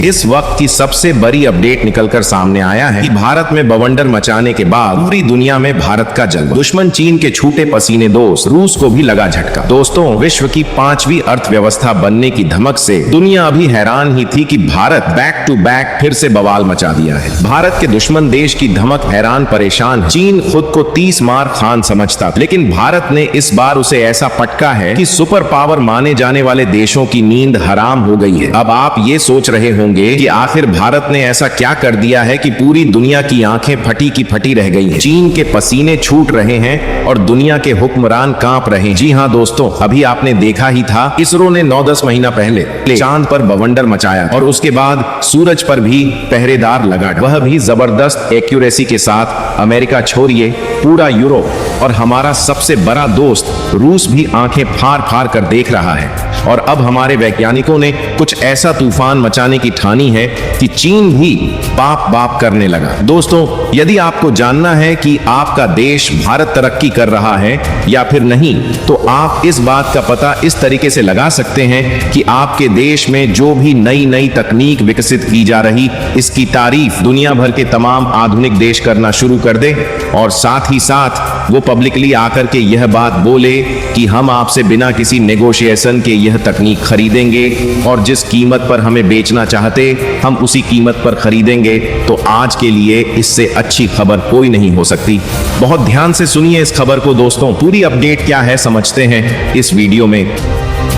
इस वक्त की सबसे बड़ी अपडेट निकलकर सामने आया है कि भारत में बवंडर मचाने के बाद पूरी दुनिया में भारत का जलवा। दुश्मन चीन के छूटे पसीने दोस्त रूस को भी लगा झटका। दोस्तों, विश्व की 5वीं अर्थव्यवस्था बनने की धमक से दुनिया अभी हैरान ही थी कि भारत बैक टू बैक फिर से बवाल मचा दिया है। भारत के दुश्मन देश की धमक हैरान परेशान है। चीन खुद को 30 मार खान समझता, लेकिन भारत ने इस बार उसे ऐसा पटका है कि सुपर पावर माने जाने वाले देशों की नींद हराम हो गई है। अब आप ये सोच रहे होंगे कि आखिर भारत ने ऐसा क्या कर दिया है कि पूरी दुनिया की आंखें फटी की फटी रह गई हैं। चीन के पसीने छूट रहे हैं और दुनिया के हुक्मरान कांप रहे हैं। जी हाँ दोस्तों, अभी आपने देखा ही था, इसरो ने 9-10 महीना पहले चांद पर बवंडर मचाया और उसके बाद सूरज पर भी पहरेदार लगा, वह भी जबरदस्त एक्यूरेसी के साथ। अमेरिका छोड़िए, पूरा यूरोप और हमारा सबसे बड़ा दोस्त रूस भी आंखें फाड़ फाड़ कर देख रहा है। और अब हमारे वैज्ञानिकों ने कुछ ऐसा तूफान मचाने की ठानी है कि चीन भी बाप बाप करने लगा। दोस्तों, यदि आपको जानना है कि आपका देश भारत तरक्की कर रहा है या फिर नहीं, तो आप इस बात का पता इस तरीके से लगा सकते हैं कि आपके देश में जो भी नई नई तकनीक विकसित की जा रही, इसकी तारीफ दुनिया भर के तमाम आधुनिक देश करना शुरू कर दे और साथ ही साथ वो पब्लिकली आकर के यह बात बोले कि हम आपसे बिना किसी नेगोशिएशन के यह तकनीक खरीदेंगे और जिस कीमत पर हमें बेचना चाहते हम उसी कीमत पर खरीदेंगे। तो आज के लिए इससे अच्छी खबर कोई नहीं हो सकती। बहुत ध्यान से सुनिए इस खबर को दोस्तों। पूरी अपडेट क्या है समझते हैं इस वीडियो में।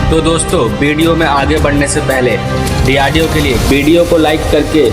तो दोस्तों, वीडियो में आगे बढ़ने से पहले डीआरडीओ के लिए वीडियो को लाइक करके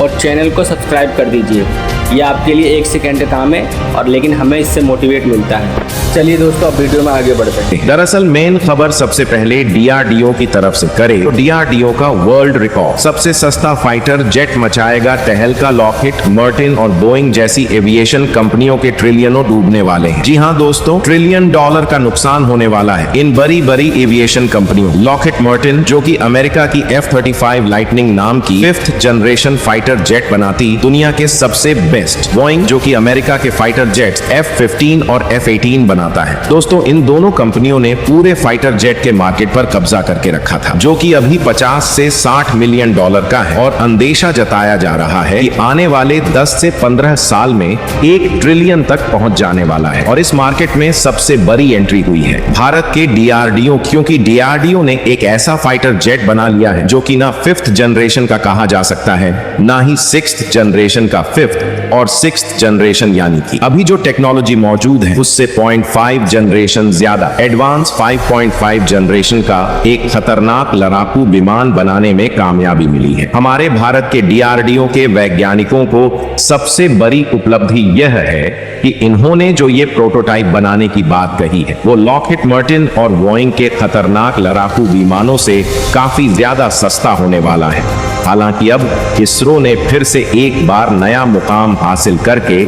और चैनल को सब्सक्राइब कर दीजिए। ये आपके लिए 1 सेकंड का काम है और लेकिन हमें इससे मोटिवेट मिलता है। चलिए दोस्तों, अब वीडियो में आगे बढ़ते हैं। दरअसल मेन खबर सबसे पहले डीआरडीओ की तरफ से करे तो डीआरडीओ का वर्ल्ड रिकॉर्ड सबसे सस्ता फाइटर जेट मचाएगा तहलका। लॉकहीड मार्टिन और बोइंग जैसी एविएशन कंपनियों के ट्रिलियनों डूबने वाले हैं। जी हाँ दोस्तों, $1 ट्रिलियन का नुकसान होने वाला है इन बड़ी बड़ी एविएशन कंपनियों। लॉकहीड मार्टिन, जो कि अमेरिका की F-35 लाइटनिंग नाम की 5th जनरेशन फाइटर जेट बनाती, दुनिया के सबसे बेस्ट। बोइंग, जो कि अमेरिका के फाइटर जेट्स F-15 और F-18 बनाता है। दोस्तों, इन दोनों कंपनियों ने पूरे फाइटर जेट के मार्केट पर कब्जा करके रखा था, जो कि अभी 50 से $60 मिलियन का है और अंदेशा जताया जा रहा है कि आने वाले 10 से 15 साल में 1 ट्रिलियन तक पहुंच जाने वाला है। और इस मार्केट में सबसे बड़ी एंट्री हुई है भारत के डीआरडीओ, क्योंकि डीआरडीओ ने एक ऐसा फाइटर जेट बना लिया है जो कि ना 5th जनरेशन का कहा जा सकता है, ना ही 6th जनरेशन का 5th और 6th जनरेशन, यानी कि अभी जो टेक्नोलॉजी मौजूद है उससे 0.5 जनरेशन ज्यादा एडवांस 5.5 जनरेशन का एक खतरनाक लड़ाकू विमान बनाने में कामयाबी मिली है। हमारे भारत के डीआरडीओ के वैज्ञानिकों को सबसे बड़ी उपलब्धि यह है कि इन्होंने जो ये प्रोटोटाइप बनाने की बात कही है वो लॉकहीड मार्टिन और बोइंग के खतरनाक लड़ाकू विमानों से काफी ज्यादा सस्ता होने वाला है। हालांकि अब इसरो ने फिर से एक बार नया मुकाम हासिल करके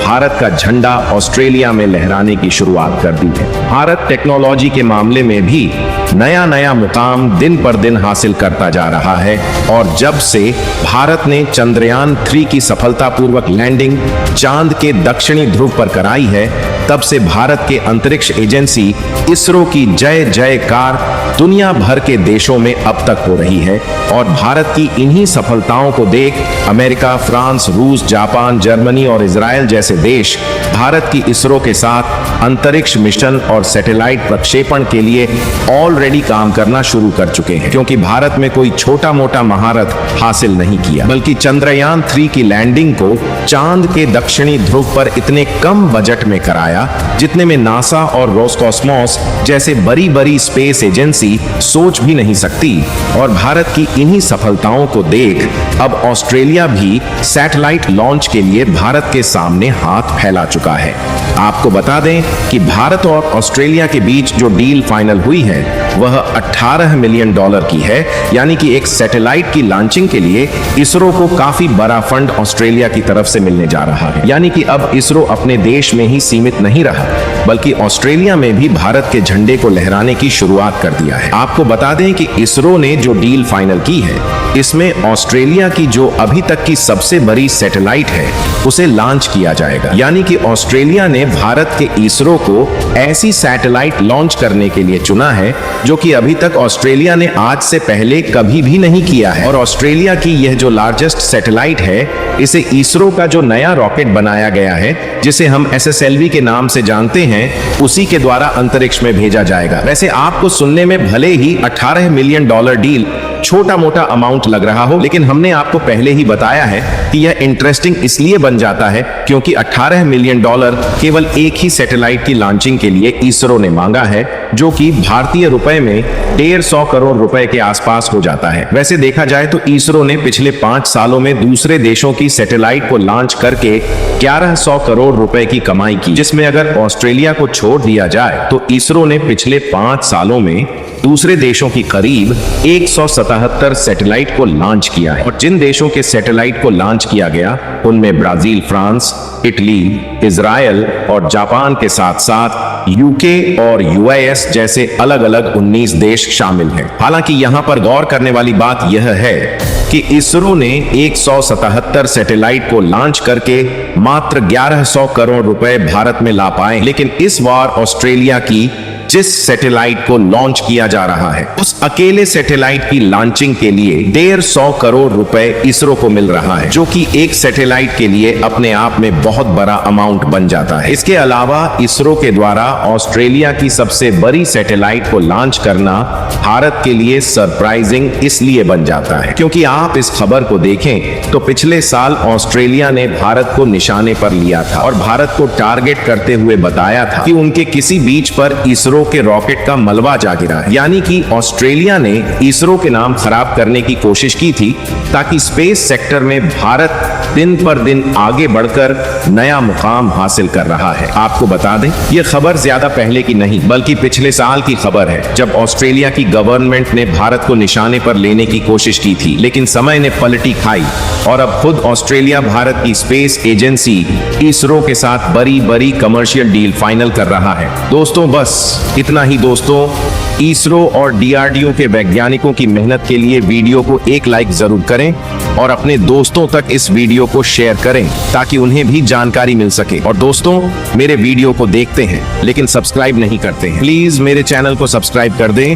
भारत का झंडा ऑस्ट्रेलिया में लहराने की शुरुआत कर दी है। भारत टेक्नोलॉजी के मामले में भी नया नया मुकाम दिन पर दिन हासिल करता जा रहा है और जब से भारत ने चंद्रयान 3 की सफलतापूर्वक लैंडिंग चांद के दक्षिणी ध्रुव पर कराई है, तब से भारत के अंतरिक्ष एजेंसी इसरो की जय जयकार दुनिया भर के देशों में अब तक हो रही है। और भारत की इन्हीं सफलताओं को देख अमेरिका, फ्रांस, रूस, जापान, जर्मनी और इजराइल जैसे देश भारत की इसरो के साथ अंतरिक्ष मिशन और सैटेलाइट प्रक्षेपण के लिए ऑलरेडी काम करना शुरू कर चुके हैं, क्योंकि भारत में कोई छोटा मोटा महारत हासिल नहीं किया, बल्कि चंद्रयान 3 की लैंडिंग को चांद के दक्षिणी ध्रुव पर इतने कम बजट में कराया जितने में नासा और रोस्कॉस्मोस जैसे बड़ी बड़ी स्पेस एजेंसी सोच भी नहीं सकती। और भारत की इन्हीं सफलताओं को देख अब ऑस्ट्रेलिया भी सैटेलाइट लॉन्च के लिए भारत के सामने हाथ फैला चुका है। आपको बता दें कि भारत और ऑस्ट्रेलिया के बीच जो डील फाइनल हुई है वह $18 मिलियन की है, यानी कि एक सैटेलाइट की लॉन्चिंग के लिए इसरो को काफी बड़ा फंड ऑस्ट्रेलिया की तरफ से मिलने जा रहा है। यानी कि अब इसरो अपने देश में ही सीमित नहीं रहा, बल्कि ऑस्ट्रेलिया में भी भारत के झंडे को लहराने की शुरुआत कर दिया है। आपको बता दें कि इसरो ने जो डील फाइनल की है इसमें ऑस्ट्रेलिया की जो अभी तक की सबसे बड़ी सैटेलाइट है उसे लॉन्च किया जाएगा। यानी कि ऑस्ट्रेलिया ने भारत के इसरो को ऐसी सैटेलाइट लॉन्च करने के लिए चुना है जो कि अभी तक ऑस्ट्रेलिया ने आज से पहले कभी भी नहीं किया है। और ऑस्ट्रेलिया की यह जो लार्जेस्ट सैटेलाइट है, इसे इसरो का जो नया रॉकेट बनाया गया है, जिसे हम SSLV के नाम से जानते हैं, उसी के द्वारा अंतरिक्ष में भेजा जाएगा। वैसे आपको सुनने में भले ही $18 मिलियन डील छोटा मोटा अमाउंट लग रहा हो, लेकिन हमने आपको पहले ही बताया है कि यह इंटरेस्टिंग इसलिए बन जाता है क्योंकि $18 मिलियन केवल एक ही सैटेलाइट की लॉन्चिंग के लिए इसरो ने मांगा है, जो कि भारतीय रुपए में 150 करोड़ रुपए के आसपास हो जाता है। वैसे देखा जाए तो इसरो ने पिछले 5 सालों में दूसरे देशों की सैटेलाइट को लॉन्च करके 1100 करोड़ रुपए की कमाई की, जिसमें अगर ऑस्ट्रेलिया को छोड़ दिया जाए तो इसरो ने पिछले 5 सालों में दूसरे देशों की करीब 177 सैटेलाइट को लॉन्च किया है। और जिन देशों के सैटेलाइट को लॉन्च किया गया उनमें ब्राजील, फ्रांस, इटली, इजराइल और जापान के साथ साथ यूके और यूएस जैसे अलग अलग 19 देश शामिल हैं। हालांकि यहां पर गौर करने वाली बात यह है कि इसरो ने 177 सैटेलाइट को लॉन्च करके मात्र 1100 करोड़ रुपए भारत में ला पाए, लेकिन इस बार ऑस्ट्रेलिया की जिस सैटेलाइट को लॉन्च किया जा रहा है, उस अकेले सैटेलाइट की लॉन्चिंग के लिए 150 करोड़ रुपए इसरो को मिल रहा है, जो कि एक सैटेलाइट के लिए अपने आप में बहुत बड़ा अमाउंट बन जाता है। इसके अलावा इसरो के द्वारा ऑस्ट्रेलिया की सबसे बड़ी सैटेलाइट को लॉन्च करना भारत के लिए सरप्राइजिंग इसलिए बन जाता है क्योंकि आप इस खबर को देखें तो पिछले साल ऑस्ट्रेलिया ने भारत को निशाने पर लिया था और भारत को टारगेट करते हुए बताया था कि उनके किसी बीच पर इसरो के रॉकेट का मलबा जा गिरा है। यानी कि ऑस्ट्रेलिया ने इसरो के नाम खराब करने की कोशिश की थी ताकि स्पेस सेक्टर में भारत दिन पर दिन आगे बढ़कर नया मुकाम हासिल कर रहा है। आपको बता दें, यह खबर ज्यादा पहले की नहीं बल्कि पिछले साल की खबर है, जब ऑस्ट्रेलिया की गवर्नमेंट ने भारत को निशाने पर लेने की कोशिश की थी, लेकिन समय ने पलटी खाई और अब खुद ऑस्ट्रेलिया भारत की स्पेस एजेंसी इसरो के साथ बड़ी बड़ी कमर्शियल डील फाइनल कर रहा है। दोस्तों बस इतना ही। दोस्तों, इसरो और DRDO के वैज्ञानिकों की मेहनत के लिए वीडियो को एक लाइक जरूर करें और अपने दोस्तों तक इस वीडियो को शेयर करें ताकि उन्हें भी जानकारी मिल सके। और दोस्तों, मेरे वीडियो को देखते हैं लेकिन सब्सक्राइब नहीं करते हैं, प्लीज मेरे चैनल को सब्सक्राइब कर दें।